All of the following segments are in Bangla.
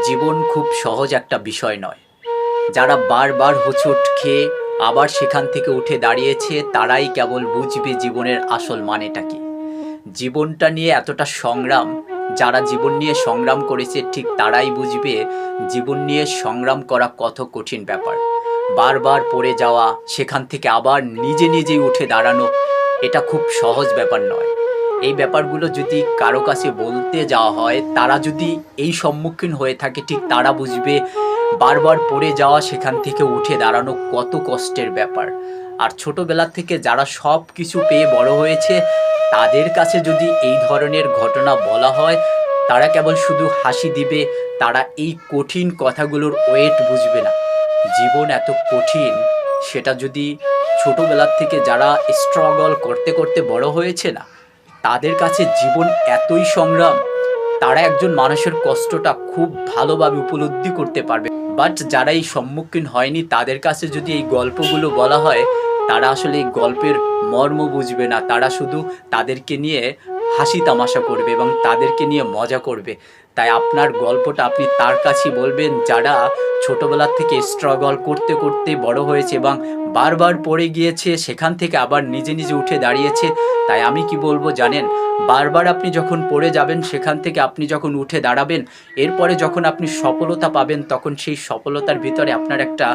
জীবন খুব সহজ একটা বিষয় নয়। যারা বারবার হোঁচট খেয়ে আবার সেখান থেকে উঠে দাঁড়িয়েছে তারাই কেবল বুঝবে জীবনের আসল মানেটা কি। জীবনটা নিয়ে এতটা সংগ্রাম, যারা জীবন নিয়ে সংগ্রাম করেছে ঠিক তারাই বুঝবে জীবন নিয়ে সংগ্রাম করা কত কঠিন ব্যাপার। বারবার পড়ে যাওয়া, সেখান থেকে আবার নিজে নিজেই উঠে দাঁড়ানো, এটা খুব সহজ ব্যাপার নয়। এই ব্যাপারগুলো যদি কারো কাছে বলতে যাওয়া হয়, তারা যদি এই সম্মুখীন হয়ে থাকে ঠিক তারা বুঝবে বারবার পড়ে যাওয়া, সেখান থেকে উঠে দাঁড়ানো কত কষ্টের ব্যাপার। আর ছোটবেলা থেকে যারা সব কিছু পেয়ে বড় হয়েছে তাদের কাছে যদি এই ধরনের ঘটনা বলা হয়, তারা কেবল শুধু হাসি দিবে, তারা এই কঠিন কথাগুলোর ওয়েট বুঝবে না। জীবন এত কঠিন, সেটা যদি ছোটবেলার থেকে যারা স্ট্রাগল করতে করতে বড় হয়েছে না, তাদের কাছে জীবন এতই সংগ্রাম, তারা একজন মানুষের কষ্টটা খুব ভালোভাবে উপলব্ধি করতে পারবে। বাট যারা এই সম্মুখীন হয়নি তাদের কাছে যদি এই গল্পগুলো বলা হয়, তারা আসলে এই গল্পের মর্ম বুঝবে না। তারা শুধু তাদেরকে নিয়ে হাসি তামাশা করবে এবং তাদেরকে নিয়ে মজা করবে। তাই আপনার গল্পটা আপনি তার কাছেই বলবেন যারা ছোটবেলার থেকে স্ট্রাগল করতে করতে বড় হয়েছে এবং বারবার পড়ে গিয়েছে, সেখান থেকে আবার নিজে নিজে উঠে দাঁড়িয়েছে। তাই আমি কি বলবো জানেন, বারবার আপনি যখন পড়ে যাবেন, সেখান থেকে আপনি যখন উঠে দাঁড়াবেন, এরপরে যখন আপনি সফলতা পাবেন, তখন সেই সফলতার ভিতরে আপনার একটা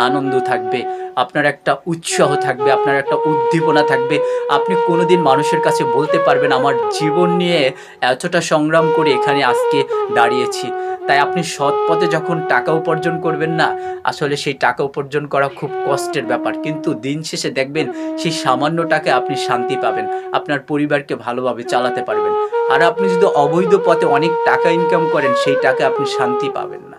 আনন্দ থাকবে, আপনার একটা উৎসাহ থাকবে, আপনার একটা উদ্দীপনা থাকবে। আপনি কোনোদিন মানুষের কাছে বলতে পারবেন আমার জীবন নিয়ে এতটা সংগ্রাম করে এখানে আজকে দাঁড়িয়েছি। তাই আপনি সৎ পথে যখন টাকা উপার্জন করবেন না, আসলে সেই টাকা উপার্জন করা খুব কষ্টের ব্যাপার, কিন্তু দিন শেষে দেখবেন সেই সামান্য টাকায় আপনি শান্তি পাবেন, আপনার পরিবারকে ভালোভাবে চালাতে পারবেন। আর আপনি যদি অবৈধ পথে অনেক টাকা ইনকাম করেন, সেই টাকায় আপনি শান্তি পাবেন না।